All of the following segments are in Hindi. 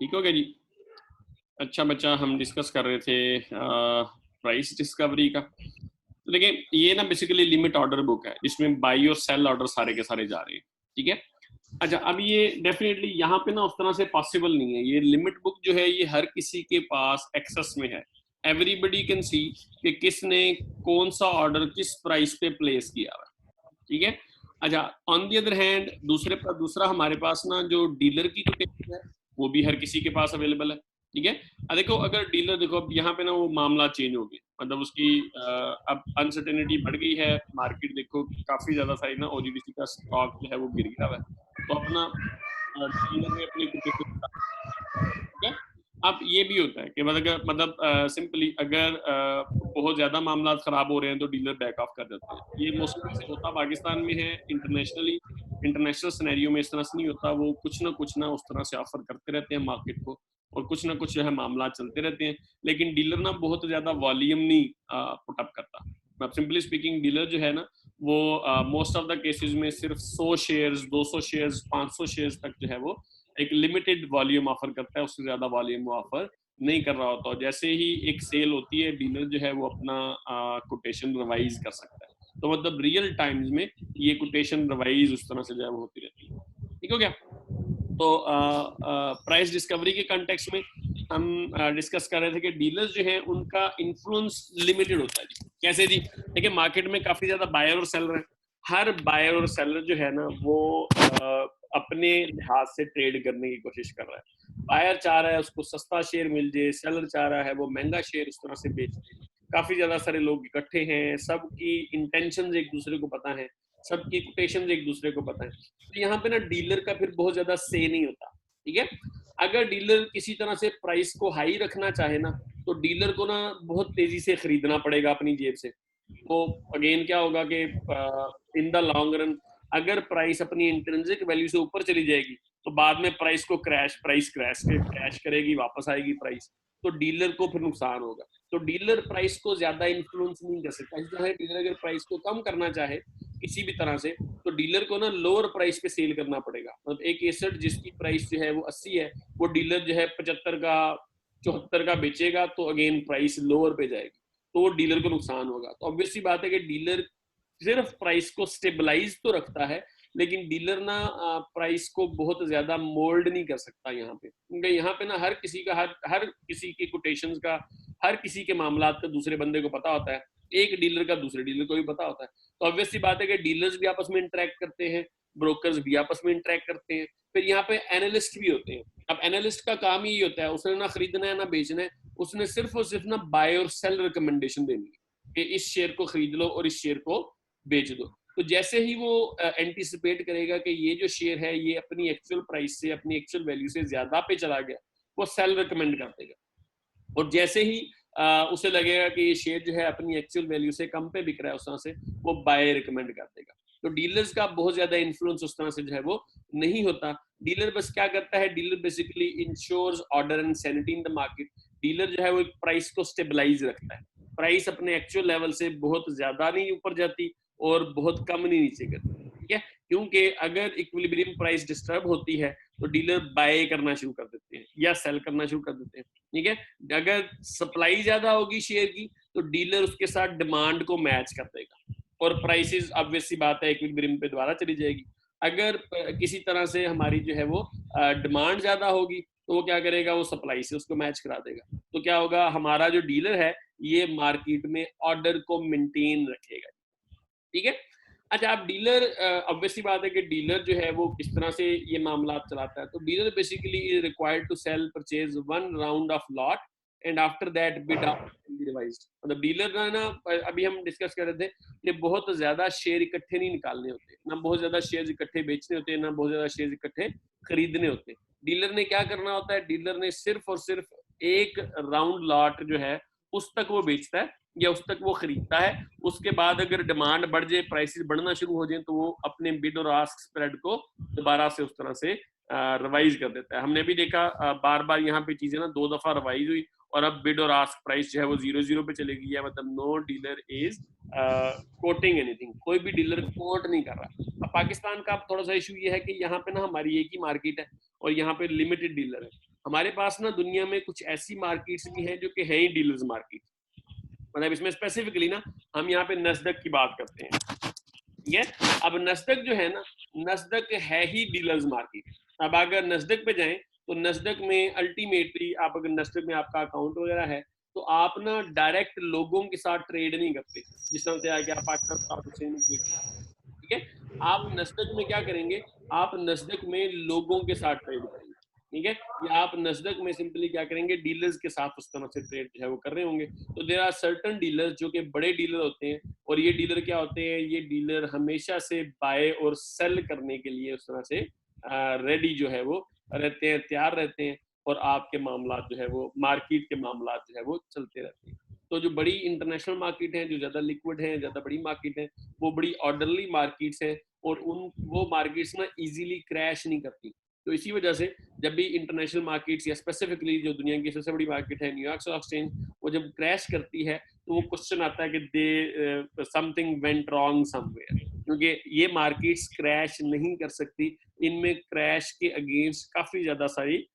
ठीक हो गया जी। अच्छा बच्चा, हम डिस्कस कर रहे थे प्राइस डिस्कवरी का। तो देखिए, ये ना बेसिकली लिमिट ऑर्डर बुक है जिसमें बाई और सेल ऑर्डर सारे के सारे जा रहे हैं। ठीक है। अच्छा, अब ये डेफिनेटली यहाँ पे ना उस तरह से पॉसिबल नहीं है। ये लिमिट बुक जो है ये हर किसी के पास एक्सेस में है। एवरीबडी कैन सी कि किसने कौन सा ऑर्डर किस प्राइस पे प्लेस किया हुआ है। ठीक है। अच्छा, ऑन दी अदर हैंड दूसरा हमारे पास ना जो डीलर की कोटेशन है वो भी हर किसी के पास अवेलेबल है। ठीक है। देखो, अगर डीलर, देखो अब यहाँ पे ना वो मामला चेंज हो गया, मतलब उसकी अब अनसर्टेनिटी बढ़ गई है। मार्केट देखो काफी ज्यादा सारी ना ओजीडीसी का स्टॉक जो है वो गिर गया है। तो अपना डीलर ने अपनी कोटेशन, ठीक है। अब ये भी होता है कि मतलब सिंपली अगर बहुत ज्यादा मामला खराब हो रहे हैं तो डीलर बैक ऑफ कर देते हैं। ये मोस्टली से होता पाकिस्तान में है। इंटरनेशनल सिनेरियो में इस तरह से नहीं होता। वो कुछ ना उस तरह से ऑफर करते रहते हैं मार्केट को, और कुछ ना कुछ जो है मामला चलते रहते हैं। लेकिन डीलर ना बहुत ज्यादा वॉल्यूम नहीं पुट अप करता। सिंपली स्पीकिंग, डीलर जो है ना वो मोस्ट ऑफ द केसेस में सिर्फ 100 शेयर्स, 200 शेयर्स, 500 शेयर्स तक जो है वो एक लिमिटेड वॉल्यूम ऑफर करता है। उससे ज्यादा वॉल्यूम वो ऑफर नहीं कर रहा होता। और जैसे ही एक सेल होती है, डीलर जो है वो अपना कोटेशन रिवाइज कर सकता है। तो मतलब रियल टाइम्स में ये कोटेशन रिवाइज उस तरह से जो है वो होती रहती है। ठीक हो गया। तो प्राइस डिस्कवरी के कॉन्टेक्स्ट में हम डिस्कस कर रहे थे कि डीलर्स जो हैं उनका इन्फ्लुएंस लिमिटेड होता है जी। कैसे जी? देखिए, मार्केट में काफी ज्यादा बायर और सेलर है। हर बायर और सेलर जो है ना वो अपने लिहाज से ट्रेड करने की कोशिश कर रहा है। बायर चाह रहा है उसको सस्ता शेयर मिल जाए, सेलर चाह रहा है वो महंगा शेयर उस तरह से बेच दे। काफी ज्यादा सारे लोग इकट्ठे हैं, सबकी इंटेंशंस एक दूसरे को पता है, सबकी कोटेशन एक दूसरे को पता है। तो यहाँ पे ना डीलर का फिर बहुत ज्यादा से नहीं होता। ठीक है। अगर डीलर किसी तरह से प्राइस को हाई रखना चाहे ना, तो डीलर को ना बहुत तेजी से खरीदना पड़ेगा अपनी जेब से। तो अगेन क्या होगा कि इन द लॉन्ग रन अगर प्राइस अपनी इंट्रिंसिक वैल्यू से ऊपर चली जाएगी तो बाद में प्राइस क्रैश करेगी, वापस आएगी प्राइस। तो डीलर को फिर नुकसान होगा। तो डीलर प्राइस को ज्यादा इन्फ्लुएंस नहीं कर सकता। इस तरह डीलर अगर प्राइस को कम करना चाहे किसी भी तरह से, तो डीलर को ना लोअर प्राइस पे सेल करना पड़ेगा। मतलब एक एसेट जिसकी प्राइस जो है वो 80 है, वो डीलर जो है 75 का, 74 का बेचेगा, तो अगेन प्राइस लोअर पे जाएगी। तो वो डीलर को नुकसान होगा। तो ऑब्वियसली बात है कि डीलर सिर्फ प्राइस को स्टेबलाइज तो रखता है, लेकिन डीलर ना प्राइस को बहुत ज्यादा मोल्ड नहीं कर सकता यहाँ पे। क्योंकि यहाँ पे ना हर किसी की कोटेशंस का, हर किसी के मामला का दूसरे बंदे को पता होता है। एक डीलर का दूसरे डीलर को भी पता होता है। तो ऑब्वियसली बात है कि डीलर्स भी आपस में इंटरेक्ट करते हैं, ब्रोकर्स भी आपस में इंटरेक्ट करते हैं। फिर यहाँ पे एनालिस्ट भी होते हैं। अब एनालिस्ट का काम ही होता है, उसने ना खरीदना है ना बेचना है, उसने सिर्फ और सिर्फ ना बाय और सेल रिकमेंडेशन देनी है कि इस शेयर को खरीद लो और इस शेयर को बेच दो। तो जैसे ही वो एंटीसिपेट करेगा कि ये जो शेयर है ये अपनी एक्चुअल प्राइस से, अपनी एक्चुअल वैल्यू से ज्यादा पे चला गया, वो सेल रिकमेंड कर देगा। और जैसे ही उसे लगेगा कि ये शेयर जो है अपनी एक्चुअल वैल्यू से कम पे बिक रहा है, उस तरह से वो बाय रिकमेंड कर देगा। तो डीलर्स का बहुत ज्यादा इन्फ्लुएंस उस तरह से जो है वो नहीं होता। डीलर बस क्या करता है, dealer basically ensures order and sanity in the market. Dealer जो है वो प्राइस को स्टेबलाइज रखता है। प्राइस अपने एक्चुअल लेवल से बहुत ज्यादा नहीं ऊपर जाती और बहुत कम नहीं नीचे करती। ठीक है। क्योंकि अगर इक्विलिब्रियम प्राइस डिस्टर्ब होती है तो डीलर बाय करना शुरू कर देते हैं या सेल करना शुरू कर देते हैं। ठीक है। अगर सप्लाई ज्यादा होगी शेयर की तो डीलर उसके साथ डिमांड को मैच कर देगा और प्राइसेस ऑब्वियसली बात है इक्विलिब्रियम पे दोबारा चली जाएगी। अगर किसी तरह से हमारी जो है वो डिमांड ज्यादा होगी तो वो क्या करेगा, वो सप्लाई से उसको मैच करा देगा। तो क्या होगा, हमारा जो डीलर है ये मार्केट में ऑर्डर को मेंटेन रखेगा। ठीक है। अच्छा, अब डीलर, ऑब्वियसली बात है कि डीलर जो है वो किस तरह से ये मामला चलाता है। तो dealer basically is required to sell purchase one round of lot and after that bid revised. मतलब डीलर ना अभी हम डिस्कस कर रहे थे कि बहुत ज्यादा शेयर इकट्ठे नहीं निकालने होते, ना बहुत ज्यादा शेयर इकट्ठे बेचने होते हैं, ना बहुत ज्यादा शेयर इकट्ठे खरीदने होते हैं। डीलर ने क्या करना होता है, डीलर ने सिर्फ और सिर्फ एक राउंड लॉट जो है उस तक वो बेचता है या उस तक वो खरीदता है। उसके बाद अगर डिमांड बढ़ जाए, प्राइसेस बढ़ना शुरू हो जाए, तो वो अपने बिड और आस्क स्प्रेड को दोबारा से उस तरह से रिवाइज कर देता है। हमने भी देखा बार बार यहाँ पे चीजें ना 2 दफा रिवाइज हुई और अब बिड और आस्क प्राइस जो है वो 0-0 पे चली गई है। मतलब no dealer is quoting anything, कोई भी डीलर कोट नहीं कर रहा। अब पाकिस्तान का थोड़ा सा इशू ये है कि यहाँ पे ना हमारी एक ही मार्केट है और यहाँ पे लिमिटेड डीलर है। हमारे पास ना दुनिया में कुछ ऐसी मार्केट्स भी हैं जो कि हैं ही डीलर्स मार्केट, मतलब इसमें स्पेसिफिकली ना हम यहाँ पे नस्दक की बात करते हैं, ठीक है। अब नस्दक जो है ना, नस्दक है ही डीलर्स मार्केट। अब अगर नस्दक पे जाएं तो नस्दक में अल्टीमेटली आप अगर नस्दक में आपका अकाउंट वगैरह है तो आप ना डायरेक्ट लोगों के साथ ट्रेड नहीं करते, जिस तरह से आगे आप पाकिस्तान स्टॉक एक्सचेंज में ट्रेड, ठीक है। आप नस्दक में क्या करेंगे, आप नस्दक में लोगों के साथ ट्रेड करेंगे, ठीक है। या आप नस्दक में सिंपली क्या करेंगे, डीलर्स के साथ उस तरह से ट्रेड जो है वो कर रहे होंगे। तो देयर आर सर्टन डीलर्स जो कि बड़े डीलर होते हैं, और ये डीलर क्या होते हैं, ये डीलर हमेशा से बाय और सेल करने के लिए उस तरह से रेडी जो है वो रहते हैं, तैयार रहते हैं, और आपके मामला जो है वो मार्केट के मामला जो है वो चलते रहते हैं। तो जो बड़ी इंटरनेशनल मार्केट है, जो ज्यादा लिक्विड है, ज्यादा बड़ी मार्केट है, वो बड़ी ऑर्डरली मार्केट्स है, और उन वो मार्केट्स ना इजीली क्रैश नहीं करती। तो इसी वजह से जब भी इंटरनेशनल मार्केट्स या स्पेसिफिकली जो दुनिया की सबसे बड़ी मार्केट है न्यूयॉर्क स्टॉक एक्सचेंज, वो जब क्रैश करती है तो वो क्वेश्चन आता है कि they something went wrong somewhere, क्योंकि ये मार्केट्स क्रैश नहीं कर सकती, इनमें क्रैश के अगेंस्ट काफी ज्यादा सारी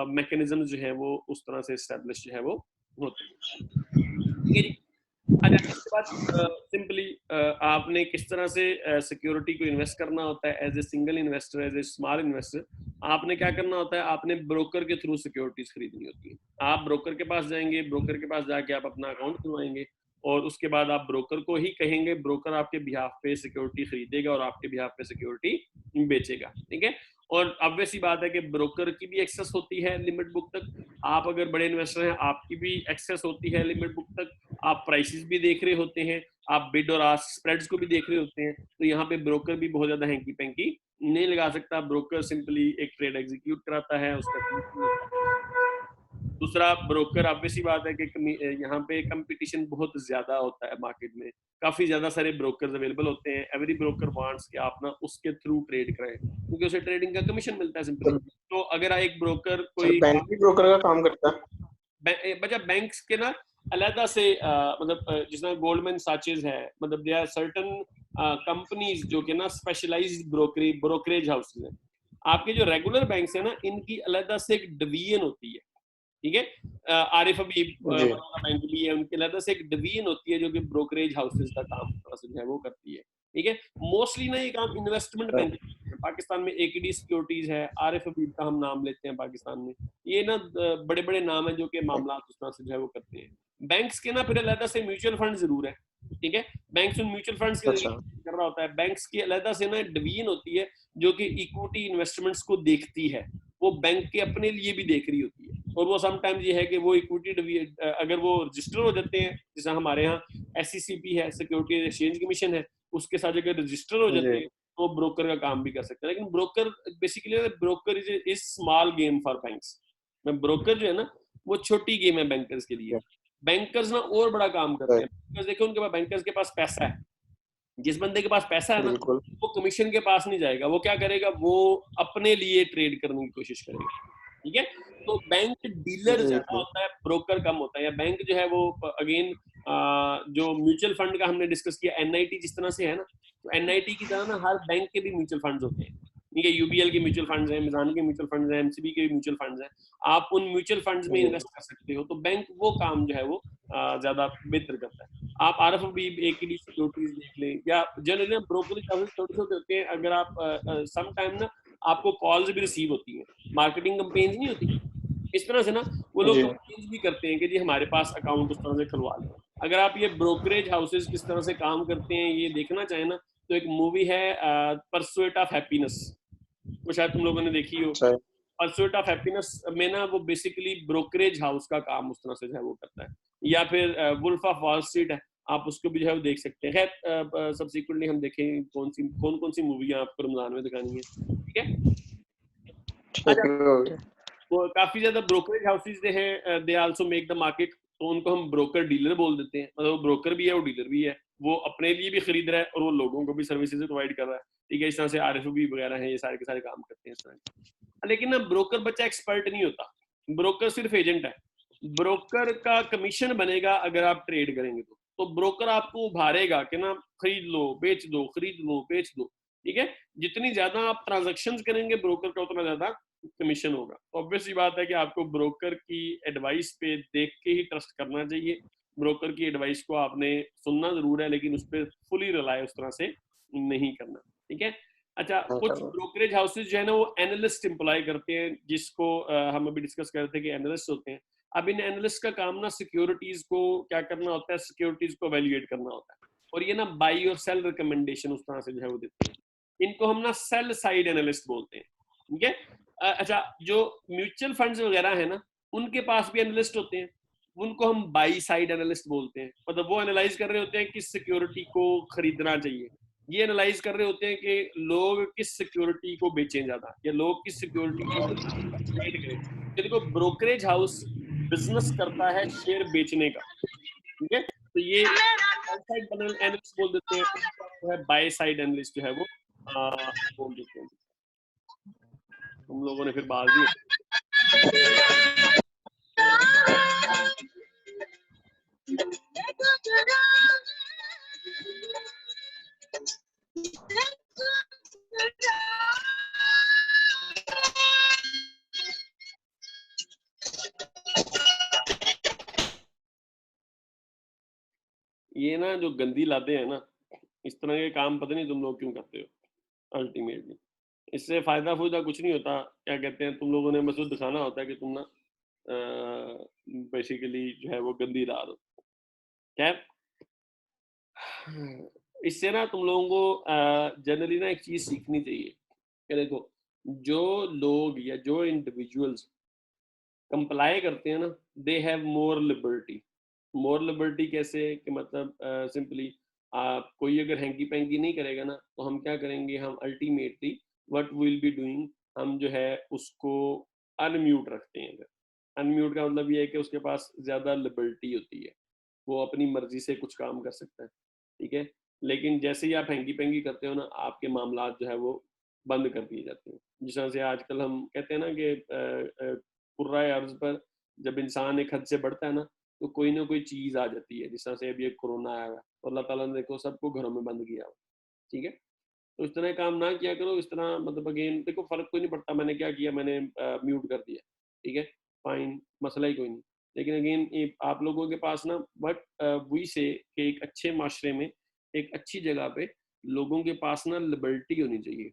मैकेनिज्म जो है वो उस तरह से एस्टेब्लिश जो है वो होते हैं, ठीक है जी। अच्छा, इसके बाद सिंपली आपने किस तरह से सिक्योरिटी को इन्वेस्ट करना होता है as a single investor, as a small investor. आपने क्या करना होता है, आपने ब्रोकर के थ्रू सिक्योरिटीज खरीदनी होती है। आप ब्रोकर के पास जाएंगे, ब्रोकर के पास जाके आप अपना अकाउंट खुलवाएंगे, और उसके बाद आप ब्रोकर को ही कहेंगे, ब्रोकर आपके बिहाफ पे सिक्योरिटी खरीदेगा और आपके बिहाफ पे सिक्योरिटी बेचेगा, ठीक है। और ऑब्वियस ही बात है कि ब्रोकर की भी एक्सेस होती है लिमिट बुक तक, आप अगर बड़े इन्वेस्टर हैं आपकी भी एक्सेस होती है लिमिट बुक तक, आप प्राइसेस भी देख रहे होते हैं, आप बिड और आस्क स्प्रेड्स को भी देख रहे होते हैं। तो यहाँ पे ब्रोकर भी बहुत ज्यादा हैंकी पैंकी नहीं लगा सकता, ब्रोकर सिंपली एक ट्रेड एग्जीक्यूट कराता है, उसका दूसरा ब्रोकर ऑब्वियस सी बात है कि यहाँ पे कंपटीशन बहुत ज्यादा होता है मार्केट में, काफी ज्यादा सारे ब्रोकर्स अवेलेबल होते हैं, एवरी ब्रोकर वांट्स कि आप ना उसके थ्रू ट्रेड करें, क्योंकि उसे ट्रेडिंग का कमीशन मिलता है सिंपली। तो अगर एक ब्रोकर सर कोई बैंक भी ब्रोकर का काम करता है? बचा बैंक्स के ना अलहदा से मतलब जिसना गोल्डमैन साचेज है, मतलब दे आर सर्टन कंपनीज जो कि ना स्पेशलाइज्ड ब्रोकरेज हाउसेज हैं। आपके जो रेगुलर बैंक्स है ना, इनकी अलहदा से एक डिवीजन होती है, ठीक है। आरिफ हबीब बैंक भी है, उनके अलग से एक डिवीजन होती है जो कि ब्रोकरेज हाउसेज का काम जो है वो करती है, ठीक है। मोस्टली ना ये काम इन्वेस्टमेंट बैंक, पाकिस्तान में एकेडी सिक्योरिटीज है, आरिफ हबीब का हम नाम लेते हैं पाकिस्तान में, ये ना बड़े बड़े नाम है जो कि मामला उस तरह से जो है वो करते हैं। बैंक्स के ना फिर अलग से म्यूचुअल फंड जरूर है, ठीक है। बैंक्स उन म्यूचुअल फंड्स के कर रहा होता है। बैंक्स की अलग से ना डिवीजन होती है जो कि इक्विटी इन्वेस्टमेंट्स को देखती है, वो बैंक के अपने लिए भी देख रही होती है, और वो समटाइम्स ये है कि वो इक्विटी अगर वो रजिस्टर हो जाते हैं, जैसे हमारे यहाँ SECP है, सिक्योरिटी एक्सचेंज कमीशन है, उसके साथ अगर रजिस्टर हो जाते हैं तो ब्रोकर का काम भी कर सकते हैं। लेकिन broker basically broker is small game for banks. Broker जो है ना वो छोटी गेम है बैंकर्स के लिए। बैंकर्स ना और बड़ा काम करते हैं। देखो उनके पास, बैंकर्स के पास पैसा है, जिस बंदे के पास पैसा है ना वो कमीशन के पास नहीं जाएगा, वो क्या करेगा, वो अपने लिए ट्रेड करने की कोशिश करेगा, ठीक है। तो बैंक डीलर ज्यादा होता है, ब्रोकर कम होता है। या बैंक जो है वो अगेन जो म्यूचुअल फंड का हमने डिस्कस किया, NIT जिस तरह से है ना, तो NIT की तरह ना हर बैंक के भी म्यूचुअल फंड्स होते हैं, ठीक है। UBL के म्यूचुअल फंड्स हैं, मिजान के म्यूचुअल फंड्स हैं, MCB के म्यूचुअल फंड्स हैं, आप उन म्यूचुअल फंड्स में इन्वेस्ट कर सकते हो। तो बैंक वो काम जो है वो ज्यादा बेहतर करता है। आप RFB AKD सिक्योरिटीज देख लें, या जनरली ब्रोकरेज छोटे छोटे होते हैं। अगर आप सम टाइम ना आपको कॉल्स भी रिसीव होती हैं, मार्केटिंग कंपेन्स नहीं होती, इस तरह से ना वो लोग कंपेन्स भी करते हैं कि जी हमारे पास अकाउंट उस तरह से खुलवा लें। अगर आप ये ब्रोकरेज हाउसेज किस तरह से काम करते हैं ये देखना चाहें ना, तो एक मूवी है परसुएट ऑफ हैप्पीनेस, वो शायद तुम लोगों ने देखी हो। परसुएट ऑफ हैप्पीनेस में ना वो बेसिकली ब्रोकरेज हाउस का काम उस तरह से जो है वो करता है। या फिर वुल्फ ऑफ वॉल स्ट्रीट है, आप उसको भी जो है वो देख सकते हैं। खैर सब्सिक्वेंटली हम देखें कौन सी मूवियां आपको रमजान में दिखानी है, ठीक है। वो काफी ज्यादा ब्रोकरेज हाउसेज हैं, they also make the market, तो उनको हम ब्रोकर डीलर बोल देते हैं। मतलब वो ब्रोकर भी है, वो डीलर भी है, वो अपने लिए भी खरीद रहा है और वो लोगों को भी सर्विसेज प्रोवाइड कर रहा है, ठीक है। इस तरह से RFB वगैरह हैं, ये सारे के सारे काम करते हैं इस तरह। लेकिन ना ब्रोकर बच्चा एक्सपर्ट नहीं होता, ब्रोकर सिर्फ एजेंट है। ब्रोकर का कमीशन बनेगा अगर आप ट्रेड करेंगे तो ब्रोकर आपको उभारेगा कि ना खरीद लो बेच दो, खरीद लो बेच दो। ठीक है, जितनी ज्यादा आप ट्रांजैक्शंस करेंगे ब्रोकर का उतना ज्यादा कमीशन होगा। तो ऑब्वियस सी बात है कि आपको ब्रोकर की एडवाइस पे देख के ही ट्रस्ट करना चाहिए। ब्रोकर की एडवाइस को आपने सुनना जरूर है, लेकिन उस पर फुली रिलाय उस तरह से नहीं करना। ठीक है। अच्छा, कुछ ब्रोकरेज हाउसेज जो है ना वो एनालिस्ट एम्प्लॉय करते हैं, जिसको हम अभी डिस्कस कर रहे थे कि एनालिस्ट होते हैं। अब इन एनालिस्ट का काम ना सिक्योरिटीज को क्या करना होता है, सिक्योरिटीज को वैल्यूएट करना होता है, और ये ना बाई और सेल रिकमेंडेशन उस तरह से जो है वो देते हैं। इनको हम ना सेल साइड एनालिस्ट बोलते हैं। ठीक है। अच्छा, जो म्यूचुअल फंड्स वगैरह है ना, उनके पास भी एनालिस्ट होते हैं, उनको हम बाई साइड एनालिस्ट बोलते हैं। मतलब वो एनालाइज कर रहे होते हैं किस सिक्योरिटी को खरीदना चाहिए, ये एनालाइज कर रहे होते हैं कि लोग किस सिक्योरिटी को बेचें ज्यादा, या लोग किस सिक्योरिटी को ट्रेड करें। तो देखो, ब्रोकरेज हाउस बिजनेस करता है शेयर बेचने का। ठीक है, तो ये साइड एनालिस्ट बोल देते हैं, जो है बाय साइड एनालिस्ट जो है वो बोल देते हैं। तुम लोगों ने फिर बात दी। ये ना जो गंदी लाते हैं ना, इस तरह के काम पता नहीं तुम लोग क्यों करते हो। अल्टीमेटली इससे फायदा फूयदा कुछ नहीं होता। क्या कहते हैं, तुम लोगों ने बस दिखाना होता है कि तुम ना बेसिकली जो है वो गंदी ला दो। खैर, इससे ना तुम लोगों को जनरली ना एक चीज सीखनी चाहिए कि देखो, जो लोग या जो इंडिविजुअल्स कंप्लाई करते हैं ना, they have more liberty. More liberty कैसे, कि मतलब सिंपली आप कोई अगर हैंकी पैंकी नहीं करेगा ना, तो हम क्या करेंगे, हम ultimately what will be doing, हम जो है उसको अनम्यूट रखते हैं। अनम्यूट का मतलब ये है कि उसके पास ज्यादा लिबर्टी होती है, वो अपनी मर्जी से कुछ काम कर सकता है। ठीक है, लेकिन जैसे ही आप हैंकी पैंकी करते हो ना, आपके मामला जो है वो बंद कर दिए जाते हैं। जिस तरह से आजकल हम कहते हैं ना कि कुर्राए अर्ज पर जब इंसान एक हद से बढ़ता है ना, तो कोई ना कोई चीज आ जाती है। जिस तरह से अभी एक कोरोना आया हुआ है, तो अल्लाह ताला ने देखो सबको घरों में बंद किया हुआ। ठीक है, तो इस तरह काम ना किया करो। इस तरह मतलब अगेन देखो, फर्क कोई नहीं पड़ता मैंने क्या किया, मैंने म्यूट कर दिया, ठीक है, फाइन, मसला ही कोई नहीं। लेकिन अगेन आप लोगों के पास ना बट वही से कि एक अच्छे माशरे में, एक अच्छी जगह पे लोगों के पास ना लिबर्टी होनी चाहिए।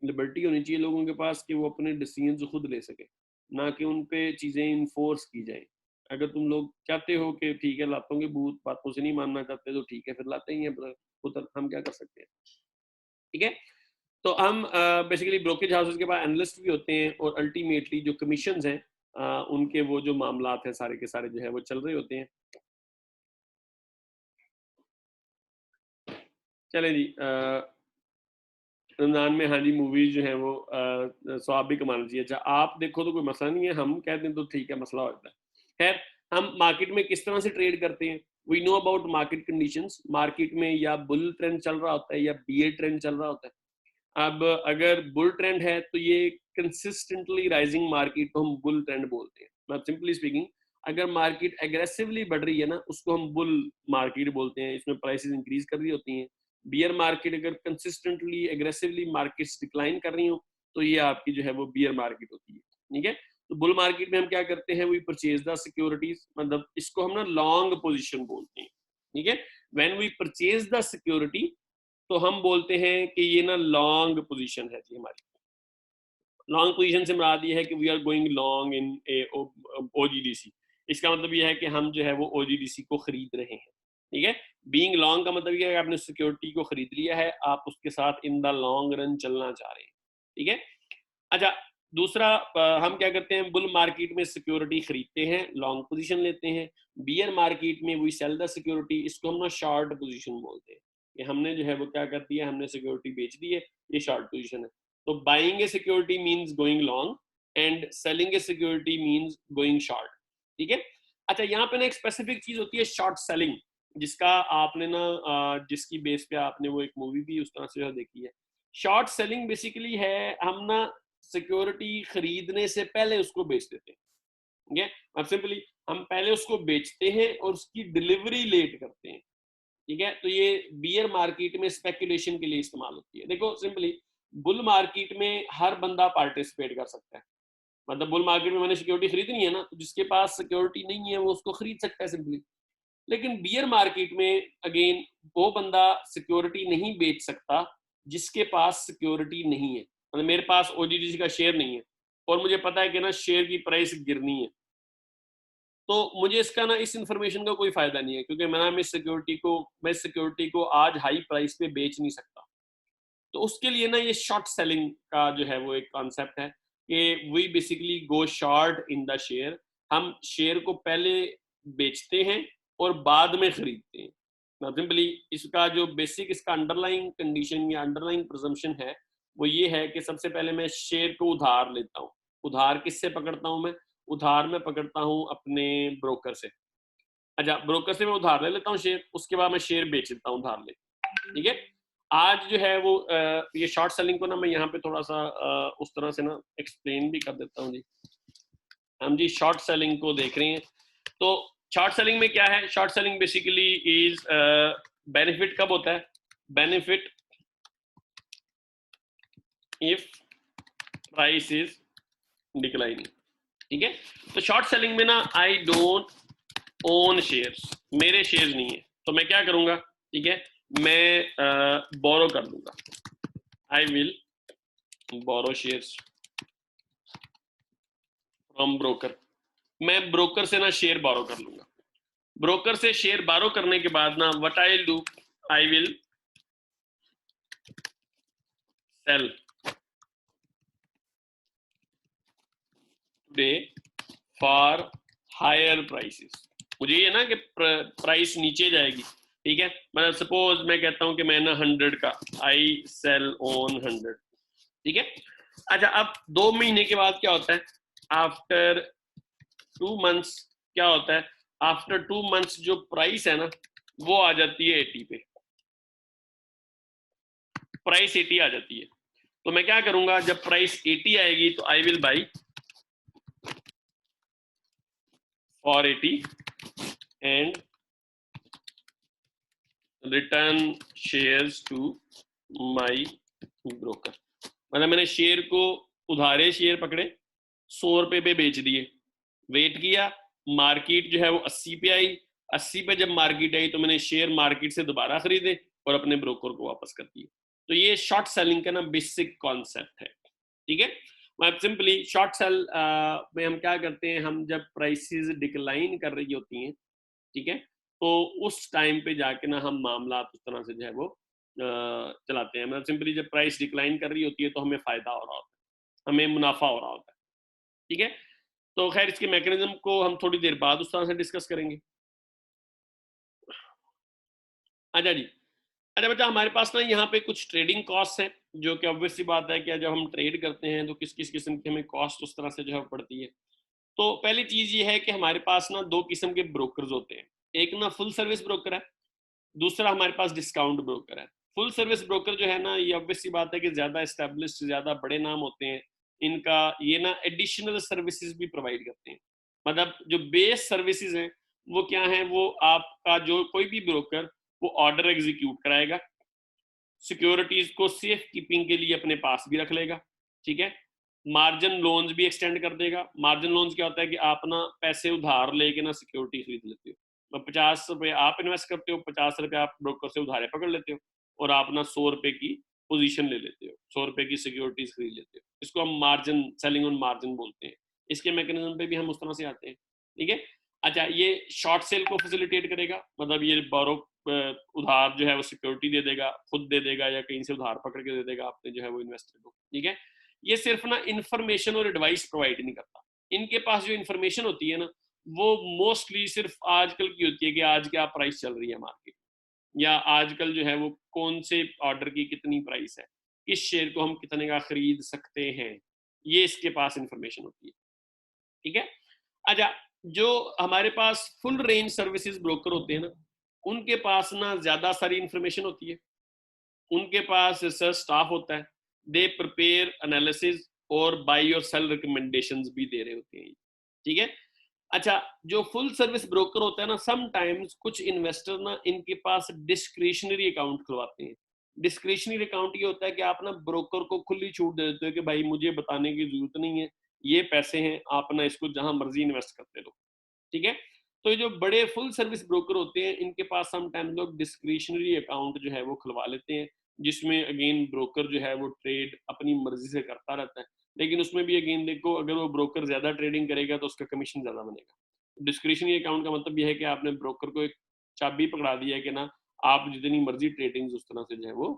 लिबर्टी होनी चाहिए लोगों के पास कि वो अपने डिसीजन खुद ले सके, ना कि उन पे चीज़ें इन्फोर्स की जाए। अगर तुम लोग चाहते हो कि ठीक है लातों के भूत, बातों से नहीं मानना चाहते, तो ठीक है फिर लाते ही हैं पुत्र, हम क्या कर सकते हैं। ठीक है, तो हम बेसिकली ब्रोकरेज हाउसेस के पास एनालिस्ट भी होते हैं, और अल्टीमेटली जो कमीशंस हैं उनके वो जो मामलात हैं सारे के सारे जो है वो चल रहे होते हैं। चले जी, रमजान में हाँ जी मूवीज जो है वो स्वाब भी कमाना चाहिए। अच्छा, आप देखो तो कोई मसला नहीं है, हम कहते हैं तो ठीक है, मसला होता है। खैर, हम मार्केट में किस तरह से ट्रेड करते हैं, we know about market conditions. Market में या बुल ट्रेंड चल रहा होता है या बियर ट्रेंड चल रहा होता है। अब अगर बुल ट्रेंड है तो ये कंसिस्टेंटली राइजिंग मार्केट को हम बुल ट्रेंड बोलते हैं। मतलब सिंपली स्पीकिंग, अगर मार्केट एग्रेसिवली बढ़ रही है ना, उसको हम बुल मार्केट बोलते हैं, इसमें प्राइसेस इंक्रीज कर रही होती हैं। बियर मार्केट अगर कंसिस्टेंटली एग्रेसिवली मार्केट्स डिक्लाइन कर रही हो, तो ये आपकी जो है वो बियर मार्केट होती है। ठीक है, तो बुल मार्केट में हम क्या करते हैं, वी परचेज द सिक्योरिटीज, मतलब इसको हम ना लॉन्ग पोजिशन बोलते हैं। ठीक है, when we purchase the security, तो हम बोलते हैं कि ये ना लॉन्ग पोजीशन है जी हमारी। लॉन्ग पोजीशन से मुराद ये है कि we are going long in a OGDC. इसका मतलब ये है कि हम जो है वो ओजीडीसी को खरीद रहे हैं। ठीक है, बीइंग लॉन्ग का मतलब ये है कि आपने सिक्योरिटी को खरीद लिया है, आप उसके साथ इन द लॉन्ग रन चलना चाह रहे हैं। ठीक है, अच्छा, दूसरा हम क्या करते हैं, बुल मार्केट में सिक्योरिटी खरीदते हैं, लॉन्ग पोजीशन लेते हैं। बियर मार्केट में वी सेल द सिक्योरिटी, इसको हम ना शॉर्ट पोजीशन बोलते हैं कि हमने जो है वो क्या कर दिया, हमने सिक्योरिटी बेच दी है, ये शॉर्ट पोजीशन है। तो buying A security means going long, and selling A security means going short. ठीक है, अच्छा, यहाँ पे ना एक स्पेसिफिक चीज होती है शॉर्ट सेलिंग, जिसका आपने ना जिसकी बेस पे आपने वो एक मूवी भी उस तरह से देखी है। शॉर्ट सेलिंग बेसिकली है हम ना सिक्योरिटी खरीदने से पहले उसको बेच देते हैं। ठीक है, अब सिंपली हम पहले उसको बेचते हैं और उसकी डिलीवरी लेट करते हैं। ठीक है। तो ये बियर मार्केट में स्पेकुलेशन के लिए इस्तेमाल होती है। देखो सिंपली बुल मार्केट में हर बंदा पार्टिसिपेट कर सकता है, मतलब बुल मार्केट में मैंने सिक्योरिटी खरीदनी है ना, तो जिसके पास सिक्योरिटी नहीं है वो उसको खरीद सकता है सिंपली। लेकिन बियर मार्केट में अगेन वो बंदा सिक्योरिटी नहीं बेच सकता जिसके पास सिक्योरिटी नहीं है। मतलब मेरे पास ओजीडीसी का शेयर नहीं है और मुझे पता है कि ना शेयर की प्राइस गिरनी है, तो मुझे इसका ना इस इंफॉर्मेशन का कोई फायदा नहीं है, क्योंकि मैं सिक्योरिटी को आज हाई प्राइस पे बेच नहीं सकता। तो उसके लिए ना ये शॉर्ट सेलिंग का जो है वो एक कॉन्सेप्ट है कि we basically go short in the share. हम शेयर को पहले बेचते हैं और बाद में खरीदते हैं। सिंपली इसका जो बेसिक इसका अंडरलाइंग कंडीशन या अंडरलाइंग प्रिजम्पशन है वो ये है कि सबसे पहले मैं शेयर को उधार लेता हूँ। उधार किससे पकड़ता हूँ मैं? उधार में पकड़ता हूँ अपने ब्रोकर से। अच्छा, ब्रोकर से मैं उधार ले लेता हूँ शेयर, उसके बाद मैं शेयर बेच देता हूँ उधार ले। ठीक है। आज जो है वो ये शॉर्ट सेलिंग को ना मैं यहाँ पे थोड़ा सा उस तरह से ना एक्सप्लेन भी कर देता हूँ जी। हम जी शॉर्ट सेलिंग को देख रहे हैं, तो शॉर्ट सेलिंग में क्या है? Short selling basically is benefit कब होता है? Benefit if price is declining. ठीक है। तो शॉर्ट सेलिंग में ना आई डोंट ओन शेयर्स, मेरे शेयर्स नहीं है, तो मैं क्या करूंगा? ठीक है, मैं बोरो कर लूंगा। I will borrow shares from broker. मैं ब्रोकर से ना शेयर बोरो कर लूंगा। ब्रोकर से शेयर बोरो करने के बाद ना what I will do, I will sell today for higher prices. मुझे ये ना कि प्राइस नीचे जाएगी। ठीक है, मतलब सपोज मैं कहता हूं कि मैं ना 100 का, आई सेल ऑन 100। ठीक है। अच्छा, अब 2 महीने के बाद क्या होता है? आफ्टर 2 मंथ्स क्या होता है? आफ्टर 2 मंथ्स जो प्राइस है ना वो आ जाती है 80 पे, प्राइस 80 आ जाती है। तो मैं क्या करूंगा? जब प्राइस 80 आएगी तो I will buy for 80 and return shares to my broker. मतलब मैंने शेयर को उधारे शेयर पकड़े, 100 रुपए पे बेच दिए, वेट किया, मार्केट जो है वो 80 पे आई। 80 पे जब मार्केट आई तो मैंने शेयर मार्केट से दोबारा खरीदे और अपने ब्रोकर को वापस कर दिए। तो ये शॉर्ट सेलिंग का ना बेसिक कॉन्सेप्ट है। ठीक है। मैं सिंपली शॉर्ट सेल में हम क्या करते हैं, हम जब प्राइसेस डिक्लाइन कर रही होती हैं, ठीक है, तो उस टाइम पे जाके ना हम मामला उस तरह से जो है वो चलाते हैं। मतलब सिंपली जब प्राइस डिक्लाइन कर रही होती है तो हमें फायदा हो रहा होता है, हमें मुनाफा हो रहा होता है। ठीक है। तो खैर इसके मैकेनिज्म को हम थोड़ी देर बाद उस तरह से डिस्कस करेंगे। अच्छा जी। अच्छा बच्चा, हमारे पास ना यहाँ पे कुछ ट्रेडिंग कॉस्ट है, जो कि ऑब्वियस सी बात है कि जब हम ट्रेड करते हैं तो किस किस किस्म की हमें कॉस्ट उस तरह से जो है पड़ती है। तो पहली चीज ये है कि हमारे पास ना 2 किस्म के ब्रोकर्स होते हैं। एक ना फुल सर्विस ब्रोकर है, दूसरा हमारे पास डिस्काउंट ब्रोकर है। फुल सर्विस ब्रोकर जो है ना, ये ऑब्वियस सी बात है कि ज्यादा एस्टेब्लिश्ड, ज्यादा बड़े नाम होते हैं इनका। ये ना एडिशनल सर्विसेज भी प्रोवाइड करते हैं। मतलब जो बेस सर्विसेज हैं वो क्या है? वो आपका जो कोई भी ब्रोकर वो ऑर्डर एग्जीक्यूट कराएगा, सिक्योरिटीज को सेफ कीपिंग के लिए अपने पास भी रख लेगा। ठीक है। मार्जिन लोन्स भी एक्सटेंड कर देगा। मार्जिन लोन्स क्या होता है कि आप ना पैसे उधार लेके ना सिक्योरिटी खरीद लेते हो। 50 रुपए आप इन्वेस्ट करते हो, 50 रुपए आप ब्रोकर से उधारे पकड़ लेते हो और आप ना 100 रुपए की पोजीशन ले लेते हो, 100 रुपए की सिक्योरिटीज खरीद लेते हो। इसको हम मार्जिन सेलिंग ऑन मार्जिन बोलते हैं। इसके मैकेनिज्म पे भी हम उस तरह से आते हैं। ठीक है। अच्छा, ये शॉर्ट सेल को फैसिलिटेट करेगा, मतलब ये बोरो उधार जो है वो सिक्योरिटी दे देगा, खुद दे देगा या कहीं से उधार पकड़ के दे देगा आपने जो है वो इन्वेस्टर को। ठीक है। ये सिर्फ ना इंफॉर्मेशन और एडवाइस प्रोवाइड नहीं करता। इनके पास जो इंफॉर्मेशन होती है ना वो मोस्टली सिर्फ आजकल की होती है कि आज क्या प्राइस चल रही है मार्केट, या आजकल जो है वो कौन से ऑर्डर की कितनी प्राइस है, किस शेयर को हम कितने का खरीद सकते हैं, ये इसके पास इंफॉर्मेशन होती है। ठीक है। अच्छा, जो हमारे पास फुल रेंज सर्विसेज ब्रोकर होते हैं ना, उनके पास ना ज्यादा सारी इंफॉर्मेशन होती है। उनके पास रिसर्च स्टाफ होता है, दे प्रिपेयर एनालिसिस और बाय और सेल रिकमेंडेशंस भी दे रहे होते हैं। ठीक है। अच्छा, जो फुल सर्विस ब्रोकर होता है ना, समटाइम्स कुछ इन्वेस्टर ना इनके पास डिस्क्रिशनरी अकाउंट खुलवाते हैं। डिस्क्रिशनरी अकाउंट ये होता है कि आप ना ब्रोकर को खुली छूट दे देते हो कि भाई मुझे बताने की जरूरत नहीं है, ये पैसे हैं, आप ना इसको जहां मर्जी इन्वेस्ट करते रहो, ठीक है। तो ये जो बड़े फुल सर्विस ब्रोकर होते हैं इनके पास समटाइम्स लोग डिस्क्रिशनरी अकाउंट जो है वो खुलवा लेते हैं, जिसमें अगेन ब्रोकर जो है वो ट्रेड अपनी मर्जी से करता रहता है, लेकिन उसमें भी अगेन देखो अगर वो ब्रोकर ज्यादा ट्रेडिंग करेगा तो उसका कमीशन ज्यादा बनेगा। डिस्क्रिशनरी अकाउंट का मतलब यह है कि आपने ब्रोकर को एक चाबी पकड़ा दी है कि ना आप जितनी मर्जी ट्रेडिंग उस तरह से जो है वो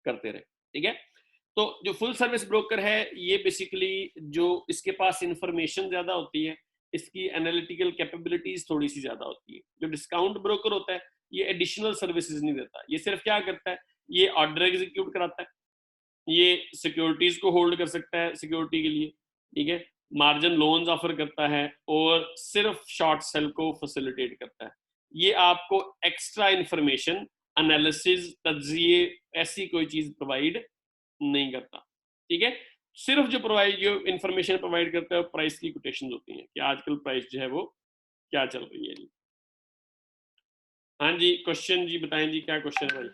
करते रहे, ठीक है। तो जो फुल सर्विस ब्रोकर है ये बेसिकली जो इसके पास इंफॉर्मेशन ज्यादा होती है, इसकी एनालिटिकल कैपेबिलिटीज थोड़ी सी ज्यादा होती है। जो डिस्काउंट ब्रोकर होता है ये एडिशनल सर्विसेज नहीं देता, ये सिर्फ क्या करता है, ये ऑर्डर एग्जीक्यूट कराता है, ये सिक्योरिटीज को होल्ड कर सकता है सिक्योरिटी के लिए, ठीक है, मार्जिन लोन्स ऑफर करता है और सिर्फ शॉर्ट सेल को फैसिलिटेट करता है। ये आपको एक्स्ट्रा इंफॉर्मेशन, एनालिसिस, तज्जिए ऐसी कोई चीज प्रोवाइड नहीं करता, ठीक है। सिर्फ जो इंफॉर्मेशन प्रोवाइड करता है प्राइस की कोटेशन होती है कि आजकल प्राइस जो है वो क्या चल रही है जी। हाँ जी, क्वेश्चन जी बताएं जी, क्या क्वेश्चन है भाई?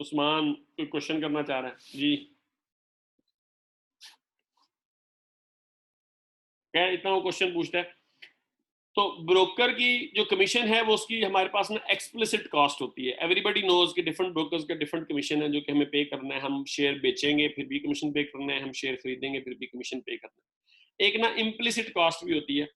उस्मान कोई क्वेश्चन करना चाह रहा है जी? क्या इतना वो क्वेश्चन पूछता है? तो ब्रोकर की जो कमीशन है वो उसकी हमारे पास ना एक्सप्लिसिट कॉस्ट होती है। एवरीबडी नोज कि डिफरेंट ब्रोकर्स का डिफरेंट कमीशन है जो कि हमें पे करना है। हम शेयर बेचेंगे फिर भी कमीशन पे करना है, हम शेयर खरीदेंगे फिर भी कमीशन पे करना है। एक ना इम्प्लिसिट कॉस्ट भी होती है,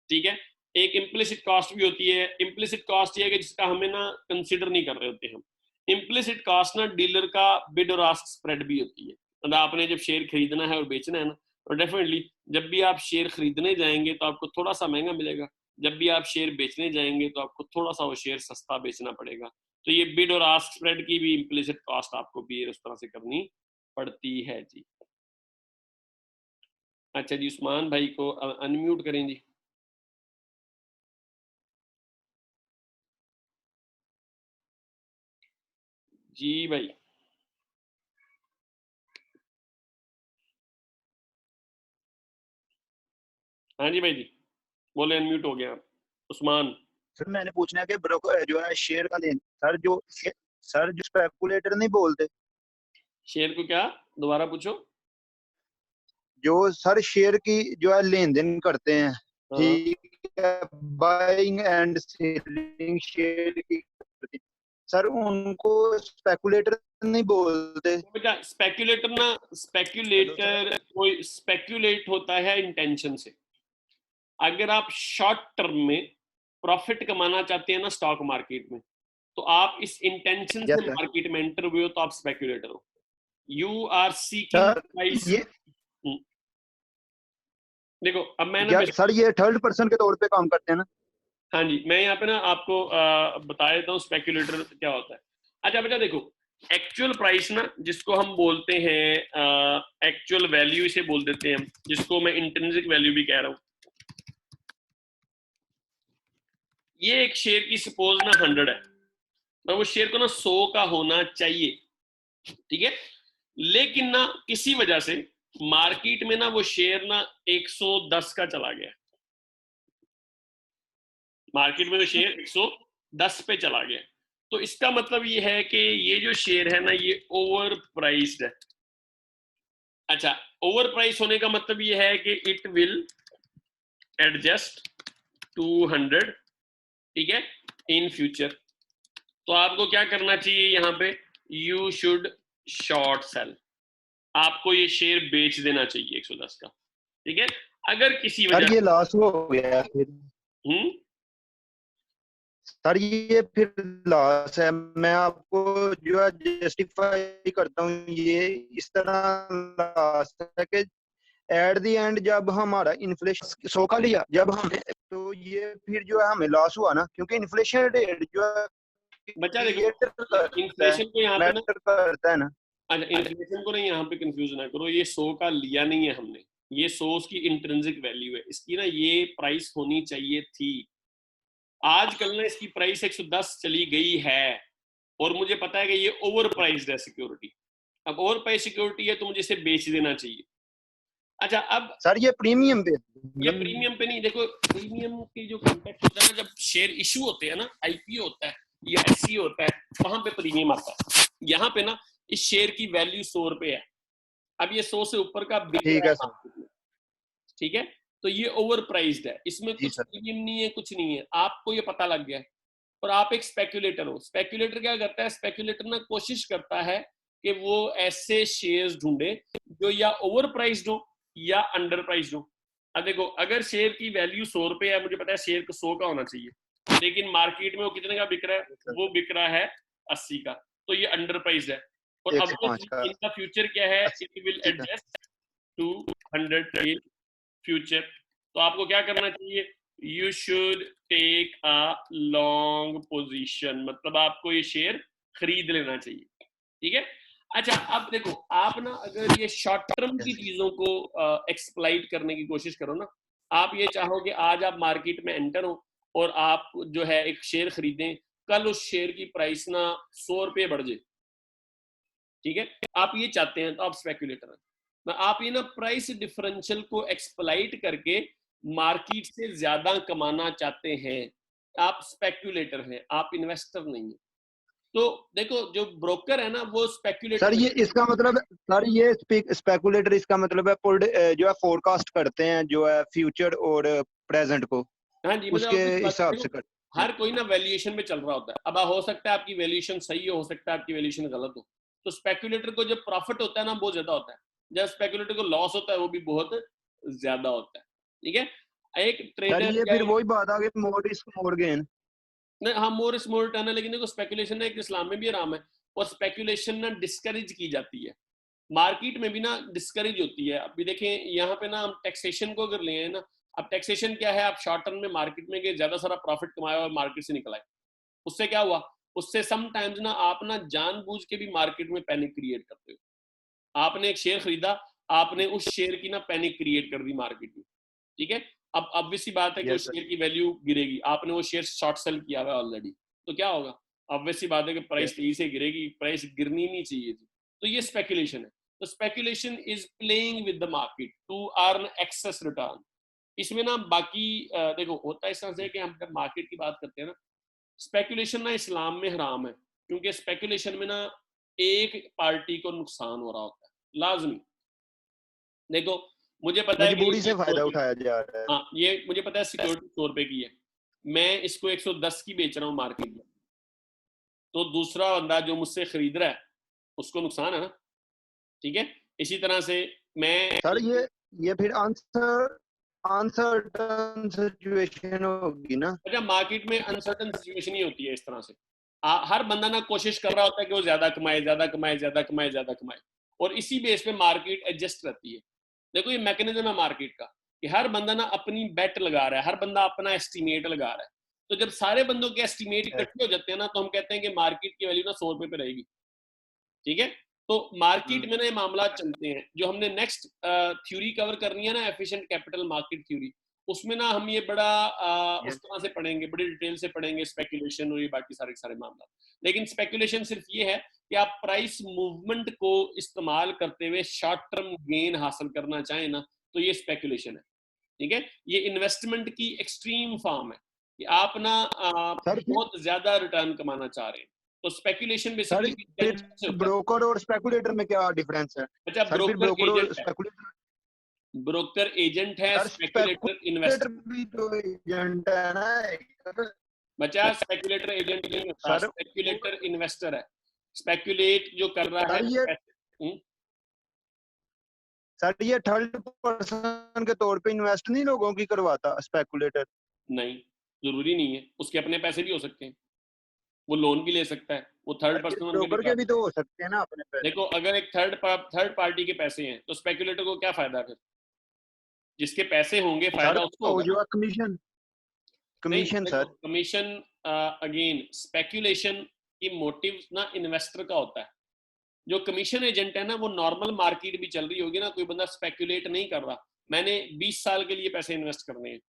ठीक है। एक इम्प्लिसिट कॉस्ट भी होती है। इम्प्लिसिट कॉस्ट ये है कि जिसका हमें ना कंसिडर नहीं कर रहे होते हम। इम्प्लिसिट कॉस्ट ना डीलर का बिड और आस्क स्प्रेड भी होती है। मतलब आपने जब शेयर खरीदना है और बेचना है ना, तो डेफिनेटली जब भी आप शेयर खरीदने जाएंगे तो आपको थोड़ा सा महंगा मिलेगा, जब भी आप शेयर बेचने जाएंगे तो आपको थोड़ा सा वो शेयर सस्ता बेचना पड़ेगा। तो ये बिड और आस्क स्प्रेड की भी इम्प्लिसिट कॉस्ट आपको भी उस तरह से करनी पड़ती है जी। अच्छा जी, उस्मान भाई को अनम्यूट करें जी। जी भाई। हाँ जी भाई जी, बोले, अनम्यूट हो गया उस्मान। सर मैंने पूछना है कि ब्रोकर जो है शेयर का लेन, सर जो स्पेकुलेटर नहीं बोलते, शेयर को क्या, दोबारा पूछो। जो सर शेयर की जो है लेन देन करते हैं, हाँ। ठीक है, बाइंग एंड सेलिंग शेयर की, सर उनको स्पेकुलेटर नहीं बोलते। बेटा स्पेक्यूलेटर ना, स्पेक्यूलेटर कोई स्पेक्यूलेट होता है इंटेंशन से। अगर आप शॉर्ट टर्म में प्रॉफिट कमाना चाहते हैं ना स्टॉक मार्केट में, तो आप इस इंटेंशन से मार्केट में एंटर हुए हो तो आप स्पेक्यूलेटर हो। You are seeking price. ये देखो अब मैं ना सर ये थर्ड पर्सन के तौर पे काम करते हैं ना। हाँ जी, मैं यहाँ पे ना आपको बता देता हूँ स्पेक्यूलेटर क्या होता है। अच्छा बेटा देखो, एक्चुअल प्राइस ना जिसको हम बोलते हैं, एक्चुअल वैल्यू इसे बोल देते हैं हम, जिसको मैं इंट्रिंसिक वैल्यू भी कह रहा हूँ। ये एक शेयर की सपोज ना 100 है, तो वो शेयर को ना 100 का होना चाहिए, ठीक है। लेकिन ना किसी वजह से मार्केट में ना वो शेयर ना 110 का चला गया, मार्केट में वो शेयर 110 पे चला गया, तो इसका मतलब ये है कि ये जो शेयर है ना ये ओवर प्राइस्ड है। अच्छा, ओवर प्राइस होने का मतलब ये है कि इट विल एडजस्ट 200, ठीक है, इन फ्यूचर। तो आपको क्या करना चाहिए यहाँ पे, यू शुड शॉर्ट सेल, आपको ये शेयर बेच देना चाहिए 110 का, ठीक है। अगर किसी वजह ये लॉस हो गया फिर, सर ये फिर लॉस है, मैं आपको जो है जस्टिफाई करता हूँ, ये इस तरह लॉस है कि एट द एंड जब हमारा इन्फ्लेशन 100 का लिया जब हमें, तो ये फिर जो है हमें लॉस हुआ ना, क्योंकि इन्फ्लेशन रेट जो है बच्चा देखो, इन्फ्लेशन को यहाँ पे ना करता है ना। अच्छा, इन्फ्लेशन को नहीं यहाँ पे कंफ्यूज ना करो, ये 100 का लिया नहीं है हमने, ये 100 की इंट्रिंसिक वैल्यू है इसकी ना, ये प्राइस होनी चाहिए थी। आजकल ना इसकी प्राइस 110 चली गई है और मुझे पता है कि ये ओवर प्राइस्ड है सिक्योरिटी। अब ओवर प्राइस सिक्योरिटी है तो मुझे इसे बेच देना चाहिए, अच्छा, अब सर ये प्रीमियम पे, ये प्रीमियम पे नहीं, देखो प्रीमियम की जो कॉन्टेक्ट होता है ना, जब शेयर इशू होते हैं ना, आईपीओ होता है या एससी होता है, वहां पे प्रीमियम आता है। यहाँ पे ना इस शेयर की वैल्यू 100 रुपए है, अब ये 100 से ऊपर का बिक ठीक रहा है है सर। मार्केट में, ठीक है, तो ये ओवर प्राइस्ड है, इसमें जी कुछ सर। प्रीमियम नहीं है, कुछ नहीं है, आपको ये पता लग गया है। और आप एक स्पेक्यूलेटर हो, स्पेक्यूलेटर क्या करता है, स्पेक्यूलेटर ना कोशिश करता है कि वो ऐसे शेयर्स ढूंढे जो या ओवर प्राइस्ड हो या अंडर प्राइस्ड हो। अब देखो, अगर शेयर की वैल्यू 100 रुपए है, मुझे पता है शेयर को 100 का होना चाहिए, लेकिन मार्केट में वो कितने का बिक रहा है, वो बिक रहा है 80 का, तो ये अंडर प्राइस है। और अब 105 का इन द फ्यूचर क्या है, 80 इट विल का। Adjust to 100 in future. तो आपको क्या करना चाहिए, you should take a long position, मतलब आपको ये शेयर खरीद लेना चाहिए, ठीक है। अच्छा, अब देखो आप ना अगर ये शॉर्ट टर्म की चीजों को एक्सप्लाइट करने की कोशिश करो ना, आप ये चाहो कि आज आप मार्केट में एंटर हो और आप जो है एक शेयर खरीदें, कल उस शेयर की प्राइस ना 100 रुपये बढ़ जाए, ठीक है, आप ये चाहते हैं, तो आप स्पेक्यूलेटर हैं। आप ये ना प्राइस डिफरेंशियल को एक्सप्लाइट करके मार्केट से ज्यादा कमाना चाहते हैं, आप स्पेक्यूलेटर हैं, आप इन्वेस्टर नहीं है। तो देखो जो ब्रोकर है ना वो स्पेक्यूलेटर सर ये इसका मतलब, सर ये स्पेकुलेटर इसका मतलब है जो है फोरकास्ट करते हैं जो है फ्यूचर और प्रेजेंट को, हाँ जी, मतलब उसके हिसाब देखो, से करते हैं। हर कोई ना वैल्यूएशन में चल रहा होता है। अब हो सकता है आपकी वैल्यूएशन सही हो सकता है आपकी वैल्यूएशन गलत हो। तो स्पेक्यूलेटर को जब प्रॉफिट होता है ना बहुत ज्यादा होता है, जब स्पेक्यूलेटर को लॉस होता है वो भी बहुत ज्यादा होता है, ठीक है। एक सर ट्रेडर ये क्या फिर है, वही बात आ गई, मोर रिस्क मोर गेन। नहीं हाँ, मोर स्मॉल रिटर्न है, लेकिन देखो स्पेकुलेशन ना एक इस्लाम में भी आराम है, और स्पेकुलेशन ना डिस्करेज की जाती है, मार्केट में भी ना डिस्करेज होती है। अभी देखें यहाँ पे ना हम टैक्सेशन को अगर ले ना, अब टैक्सेशन क्या है, आप शॉर्ट टर्म में मार्केट में गए, ज्यादा सारा प्रॉफिट कमाया और मार्केट से निकल आए, उससे क्या हुआ, उससे समटाइम्स ना आप ना जानबूझ के भी मार्केट में पैनिक क्रिएट करते हो। आपने एक शेयर खरीदा, आपने उस शेयर की ना पैनिक क्रिएट कर दी मार्केट में, ठीक है। अब obvious सी बात है कि उस यस सर। शेयर की वैल्यू गिरेगी, आपने वो शेयर शॉर्ट सेल किया हुआ ऑलरेडी, तो क्या होगा, obvious सी बात है कि प्राइस तेजी से गिरेगी, प्राइस गिरनी नहीं चाहिए थी। तो ये स्पेकुलेशन है। तो speculation is playing with the market to earn excess return. इसमें ना बाकी देखो होता है इस तरह से कि हम जब मार्केट की बात करते हैं ना, स्पेकुलेशन ना इस्लाम में हराम है, क्योंकि स्पेकुलेशन में ना एक पार्टी को नुकसान हो रहा होता है लाजमी। देखो मुझे पता है कि मजबूरी ये से फायदा उठाया जा रहा है। हाँ, ये मुझे पता है सिक्योरिटी 100 रुपए की है, मैं इसको 110 की बेच रहा हूँ मार्केट में, तो दूसरा बंदा जो मुझसे खरीद रहा है उसको नुकसान है ना, ठीक है। इसी तरह से मैं, सर ये फिर आंसर अनसर्टन सिचुएशन होगी ना। अच्छा मार्केट में अनसर्टन सिचुएशन ही होती है इस तरह से, हर बंदा ना कोशिश कर रहा होता है कि वो ज्यादा कमाए ज्यादा कमाए ज्यादा कमाए ज्यादा कमाए, और इसी बेस पे मार्केट एडजस्ट रहती है। देखो ये मैकेनिज्म है मार्केट का कि हर बंदा ना अपनी बेट लगा रहा है, हर बंदा अपना एस्टिमेट लगा रहा है। तो जब सारे बंदों के एस्टिमेट इकट्ठे हो जाते हैं ना, तो हम कहते हैं कि मार्केट की वैल्यू ना 100 रुपए पे रहेगी, ठीक है। तो मार्केट में ना ये मामला चलते हैं। जो हमने नेक्स्ट थ्योरी कवर करनी है ना, एफिशिएंट कैपिटल मार्केट थ्योरी, उसमें ना हम ये बड़ा उस तरह से पढ़ेंगे, बड़ी डिटेल से पढ़ेंगे स्पेकुलेशन और ये बाकी सारे सारे मामला। लेकिन स्पेकुलेशन सिर्फ ये है कि आप प्राइस मूवमेंट को इस्तेमाल करते हुए शॉर्ट टर्म गेन हासिल करना चाहें ना, तो ये स्पेकुलेशन है, ठीक है। ये इन्वेस्टमेंट की एक्सट्रीम फॉर्म है कि आप ना सर बहुत ज्यादा रिटर्न कमाना चाह रहे हैं। तो स्पेकुलेशन सर बेसिकली फिर से होता है। ब्रोकर और स्पेकुलेटर में क्या डिफरेंस है? अच्छा, सर फिर ब्रोकर ब्रोकर और एजेंट है, स्पेकुलेटर, ब्रोकर एजेंट है, सर स्पेकुलेटर स्पेकुलेटर इन्वेस्टर। भी तो एजेंट है ना। बचा स्पेकुलेटर एजेंट नहीं होता, सर स्पेकुलेटर इन्वेस्टर है, स्पेकुलेट जो कर रहा है सर ये पैसे। सर ये थर्ड पर्सन के तौर पे इन्वेस्ट नहीं लोगों की करवाता स्पेकुलेटर? नहीं, जरूरी नहीं है, उसके अपने पैसे भी हो सकते हैं, वो लोन भी ले सकता है, वो सर थर्ड फिर पर्सन उनके ब्रोकर लिखा। के भी तो हो सकते हैं ना अपने पैसे। देखो अगर एक थर्ड पार्टी के पैसे हैं तो स्पेकुलेटर को क्या फायदा है फिर, जिसके पैसे होंगे सर फायदा उसको होगा जो ना। है कमीशन, नहीं कमीशन देखो, सर। कमीशन अगेन स्पेकुलेशन की मोटिव ना इन्वेस्टर का होता है। जो कमीशन एजेंट है ना, वो नॉर्मल मार्केट भी चल रही होगी ना, कोई बंदा स्पेकुलेट नहीं कर रहा, मैंने 20 साल के लिए पैसे इन्वेस्ट करने हैं,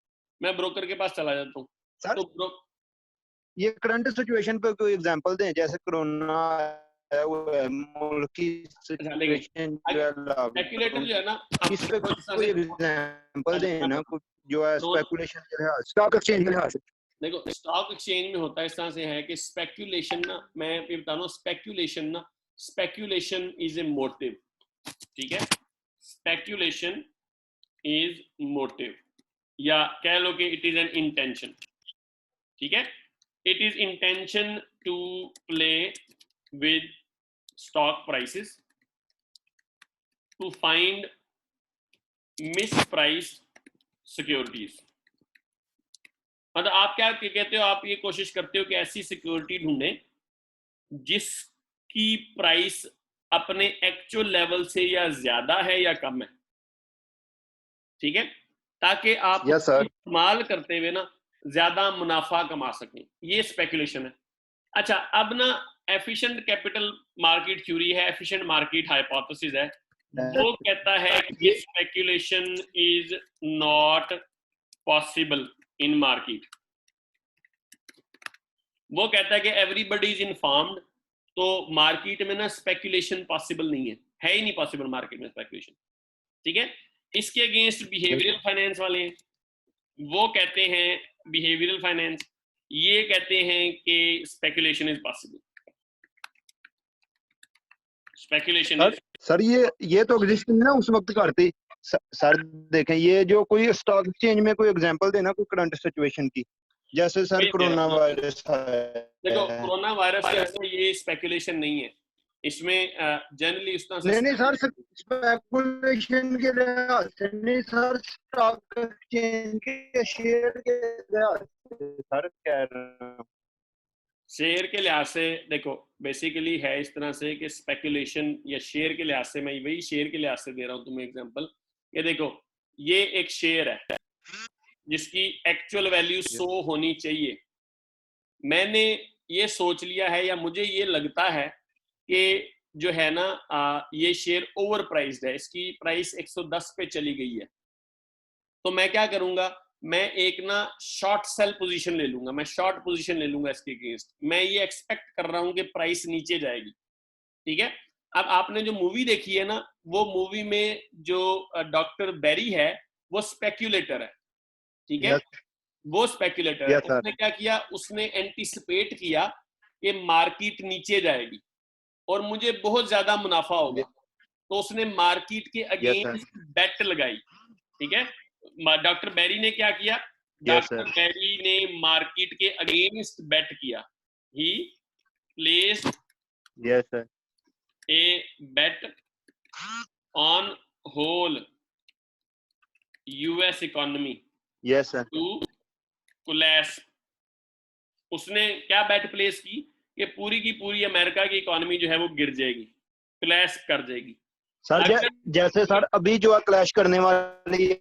मैं ब्रोकर के पास चला जाता हूँ, सर तो ये करंट सिचुएशन पे कोई एग्जांपल दें, जैसे कोरोना हुआ है मुल्क की सिचुएशन जो है स्पेक्युलेटर जो है ना, इस पे कोई एग्जांपल दें ना, कुछ जो है स्पेकुलेशन के लिहाज, स्टॉक एक्सचेंज के लिहाज। देखो स्टॉक एक्सचेंज में होता है इस तरह से है कि स्पेक्यूलेशन ना, मैं ये बता रहा हूँ, स्पेक्यूलेशन इज ए मोटिव, ठीक है, स्पेक्यूलेशन इज मोटिव, या कह लो कि इट इज एन इंटेंशन, ठीक है, it is intention to play with stock prices to find mispriced securities. मतलब आप क्या कहते हो, आप ये कोशिश करते हो कि ऐसी सिक्योरिटी ढूंढें जिसकी प्राइस अपने एक्चुअल लेवल से या ज्यादा है या कम है, ठीक है, ताकि आप इस्तेमाल करते हुए ना ज्यादा मुनाफा कमा सकें, ये स्पेकुलेशन है। अच्छा, अब ना एफिशिएंट कैपिटल मार्केट थ्योरी है, एफिशिएंट मार्केट हाइपोथेसिस है, वो कहता है कि speculation is not possible in market. वो कहता है कि एवरीबडी इज इन्फॉर्म्ड, तो मार्केट में ना स्पेकुलेशन पॉसिबल नहीं है ही नहीं पॉसिबल मार्केट में स्पेकुलेशन, ठीक है। इसके अगेंस्ट बिहेवियरल फाइनेंस वाले हैं, वो कहते हैं बिहेवियरल फाइनेंस, ये कहते हैं कि speculation is possible, speculation sir ये तो एग्जिस्ट नहीं ना उस वक्त करती। सर देखें, ये जो कोई स्टॉक एक्सचेंज में कोई एग्जांपल देना कोई करंट सिचुएशन की, जैसे सर कोरोना वायरस है। देखो कोरोना वायरस है, ये स्पेकुलेशन नहीं है, इसमें जनरली इस तरह से नहीं सर, स्पेकुलेशन के लिहाज से नहीं सर, स्टॉक एक्सचेंज के शेयर के लिहाज से सर कह रहा हूं। शेयर के लिहाज से देखो बेसिकली है इस तरह से कि स्पेकुलेशन या शेयर के लिहाज से, मैं वही शेयर के लिहाज से दे रहा हूँ तुम्हें एग्जांपल। ये देखो, ये एक शेयर है जिसकी एक्चुअल वैल्यू 100 होनी चाहिए, मैंने ये सोच लिया है या मुझे ये लगता है कि जो है ना ये शेयर ओवर प्राइस्ड है, इसकी प्राइस 110 पे चली गई है, तो मैं क्या करूंगा, मैं एक ना शॉर्ट सेल पोजीशन ले लूंगा, मैं शॉर्ट पोजीशन ले लूंगा इसके अगेंस्ट, मैं ये एक्सपेक्ट कर रहा हूं कि प्राइस नीचे जाएगी, ठीक है। अब आपने जो मूवी देखी है ना, वो मूवी में जो डॉक्टर बेरी है वो स्पेक्यूलेटर है, ठीक है, वो स्पेक्यूलेटर है। उसने क्या किया, उसने एंटीसिपेट किया कि मार्केट नीचे जाएगी और मुझे बहुत ज्यादा मुनाफा होगा, तो उसने मार्केट के अगेंस्ट बेट लगाई, ठीक है। डॉक्टर बेरी ने क्या किया, डॉक्टर बेरी ने मार्केट के अगेंस्ट बेट किया, he placed a bet on whole US economy to collapse. उसने क्या बेट प्लेस की कि पूरी की पूरी अमेरिका की इकोनॉमी जो है वो गिर जाएगी, क्लैश कर जाएगी। सर जैसे सर अभी जो क्लैश करने वाली है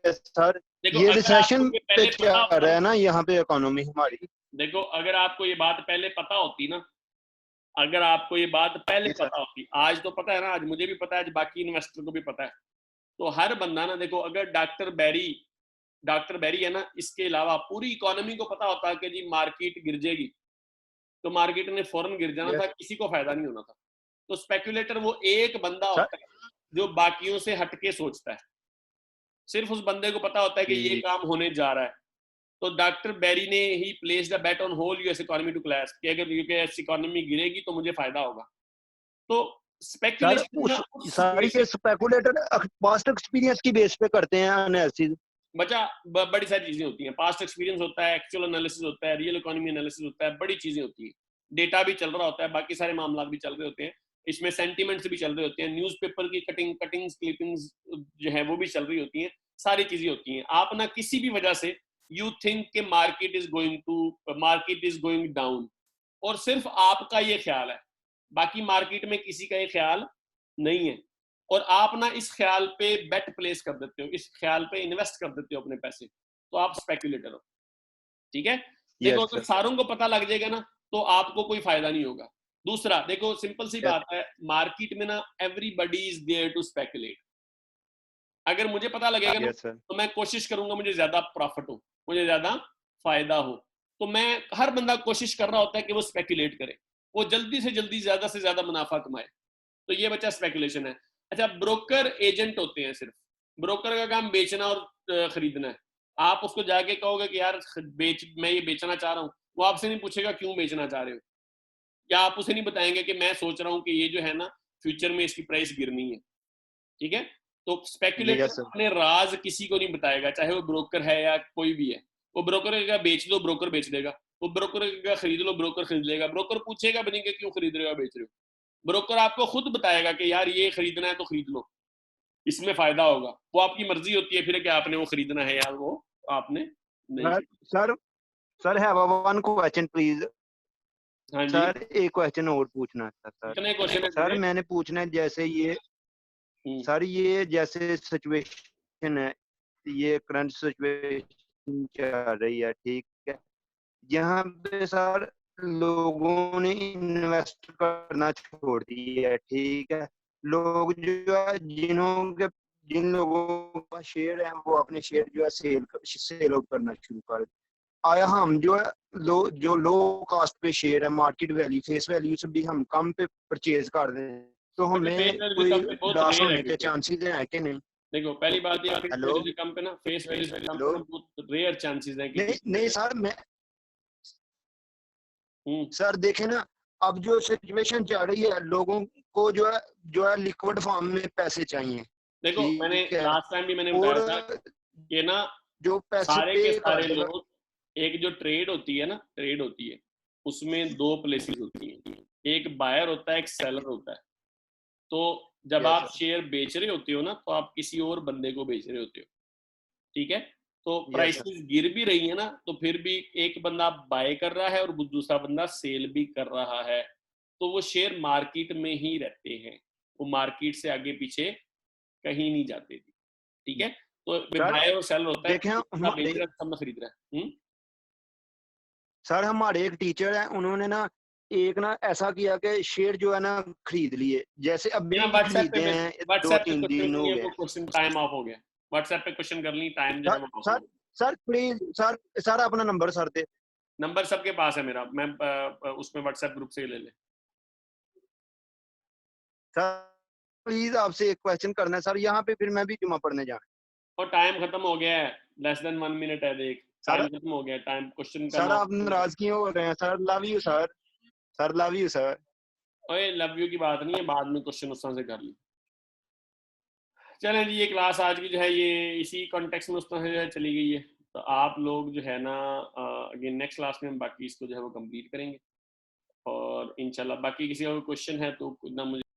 सर, ये रिसेशन पे क्या रहा है ना यहाँ पे इकोनॉमी हमारी। देखो अगर आपको ये बात पहले पता होती ना, अगर आपको ये बात पहले पता होती, आज तो पता है ना, आज मुझे भी पता है, आज बाकी इन्वेस्टर को भी पता है, तो हर बंदा ना, देखो अगर डॉक्टर बेरी है ना, इसके अलावा पूरी इकोनॉमी को पता होता है कि जी मार्केट गिर जाएगी, तो मार्केट ने फौरन गिर जाना था, किसी को फायदा नहीं होना था। तो स्पेक्यूलेटर वो एक बंदा होता है जो बाकियों से हटके सोचता है, सिर्फ उस बंदे को पता होता है कि ये काम होने जा रहा है। तो डॉक्टर बेरी ने he placed a bet on whole US economy to collapse, कि अगर यूएस इकोनॉमी गिरेगी तो मुझे फायदा होगा। तो स्पेकुलेशन सारी के स्पेकुलेटर पास्ट एक्सपीरियंस की बेस पे करते हैं एनालिसिस। बच्चा बड़ी सारी चीजें होती हैं, पास्ट एक्सपीरियंस होता है, एक्चुअल एनालिसिस होता है, रियल इकोनॉमी एनालिसिस होता है, बड़ी चीजें होती हैं, डेटा भी चल रहा होता है, बाकी सारे मामला भी चल रहे होते हैं, इसमें सेंटीमेंट्स भी चल रहे होते हैं, न्यूज़पेपर की कटिंग्स क्लिपिंग्स जो है वो भी चल रही होती हैं, सारी चीजें होती हैं। आप ना किसी भी वजह से यू थिंक के मार्केट इज गोइंग डाउन, और सिर्फ आपका ये ख्याल है, बाकी मार्केट में किसी का ये ख्याल नहीं है, और आप ना इस ख्याल पे बेट प्लेस कर देते हो, इस ख्याल पे इन्वेस्ट कर देते हो अपने पैसे, तो आप स्पेक्यूलेटर हो, ठीक है। देखो अगर सारों को पता लग जाएगा ना तो आपको कोई फायदा नहीं होगा। दूसरा देखो, सिंपल सी बात है, मार्केट में ना everybody is there to speculate. अगर मुझे पता लगेगा ना तो मैं कोशिश करूंगा मुझे ज्यादा प्रॉफिट हो, मुझे ज्यादा फायदा हो, तो मैं, हर बंदा कोशिश कर रहा होता है कि वो स्पेकुलेट करे। वो जल्दी से जल्दी ज्यादा से ज्यादा मुनाफा कमाए। तो ये बचा स्पेकुलेशन है। अच्छा, ब्रोकर एजेंट होते हैं, सिर्फ ब्रोकर का काम बेचना और खरीदना है। आप उसको जाके कहोगे कि यार मैं ये बेचना चाह रहा हूँ, वो आपसे नहीं पूछेगा क्यों बेचना चाह रहे हो, या आप उसे नहीं बताएंगे कि मैं सोच रहा हूँ कि ये जो है ना फ्यूचर में इसकी प्राइस गिरनी है। ठीक है, तो स्पेकुलेटर यस सर। अपने राज किसी को नहीं बताएगा, चाहे वो ब्रोकर है या कोई भी है। वो ब्रोकर कहेगा बेच दो, ब्रोकर बेच देगा। वो ब्रोकर कहेगा खरीद लो, ब्रोकर खरीद लेगा। ब्रोकर पूछेगा भी नहीं कि क्यों खरीद रहे हो, बेच रहे हो। ब्रोकर आपको खुद बताएगा कि यार ये खरीदना है तो खरीद लो, इसमें फायदा होगा। वो आपकी मर्जी होती है फिर कि आपने वो खरीदना है या वो आपने नहीं। Sir sir have one question please. हाँ जी, सर एक क्वेश्चन और पूछना था सर। कितने क्वेश्चन है सर तुझे? मैंने पूछना है, जैसे ये सर ये जैसे सिचुएशन है, ये करंट सिचुएशन चल रही है, ठीक है, यहाँ पे सर लोगों ने इन्वेस्ट करना छोड़ दिया है, ठीक है। लोग जो है जिन लोगों का शेयर है वो अपने शेयर जो है सेल आउट करना शुरू कर आया। हम जो है जो लो कॉस्ट पे शेयर है, मार्केट वैल्यू फेस वैल्यू से भी हम कम पे परचेज कर दें, तो हमें कोई बहुत लॉस रेयर है, होने के चांसेस हैं कि नहीं? देखो पहली बात ये फेस हेलो वैल्यू से कम पे ना, फेस वैल्यू से कम पे हेलो। ना बहुत रेयर चांसेस है कि नहीं नहीं सर, मैं हम्म सर देखे ना, अब जो सिचुएशन चल रही है, लोगों को जो है लिक्विड फॉर्म में पैसे चाहिए, देखो मैंने ठीक है, लास्ट टाइम भी मैंने और बताया था कि ना जो पैसे सारे पे के कर सारे देगा। लोग, एक जो ट्रेड होती है ना, ट्रेड होती है उसमें दो प्लेसेस होती हैं, एक बायर होता है, एक सेलर होता है। तो जब यस आप सर। शेयर बेच रहे होते हो ना, तो आप किसी और बंदे को बेच रहे होते हो। ठीक है, तो यस सर। प्राइसेस गिर भी रही है ना, तो फिर भी एक बंदा बाय कर रहा है और दूसरा बंदा सेल भी कर रहा है। तो वो शेयर मार्केट में ही रहते हैं, वो मार्केट से आगे पीछे कहीं नहीं जाते थी। ठीक है, तो सर बाय और सेल होता है, देखें दूसरा बेच हमारे रहा है, सब में खरीद रहा है। सर हमारे एक टीचर है, उन्होंने ना एक ना ऐसा किया कि शेयर जो है ना खरीद लिए, जैसे बिना अभी व्हाट्सएप खरीदे पे, हैं, दो व्हाट्सएप पे तीन क्वेश्चन दिन हो करिए, गए। वो क्वेश्चन टाइम ऑफ हो गया। व्हाट्सएप पे क्वेश्चन कर ली, टाइम जो है सर वो ऑफ हो सर गया। सर प्लीज सर, सर अपना नंबर सर दे। नंबर सबके पास है मेरा, मैं उसमें व्हाट्सएप ग्रुप से ले ले। सर प्लीज आपसे एक क्वेश्चन करना है सर, यहाँ पे फिर मैं भी जुमा पढ़ने जाना और टाइम खत्म हो गया है, लेस देन 1 मिनट है, देख है। टाइम सर खत्म हो गया है, टाइम क्वेश्चन सर करना। आप नाराज क्यों हो रहे हैं sir? Love you sir, sir love you sir. ओए लव यू की बात नहीं है, बाद में क्वेश्चन उस तरह से कर ली। चलें जी, ये क्लास आज की जो है ये इसी कॉन्टेक्स्ट में उस तरह से चली गई है। तो आप लोग जो है ना अगेन नेक्स्ट क्लास में हम बाकी इसको जो है वो कंप्लीट करेंगे। और इंशाल्लाह बाकी किसी और क्वेश्चन है तो ना मुझे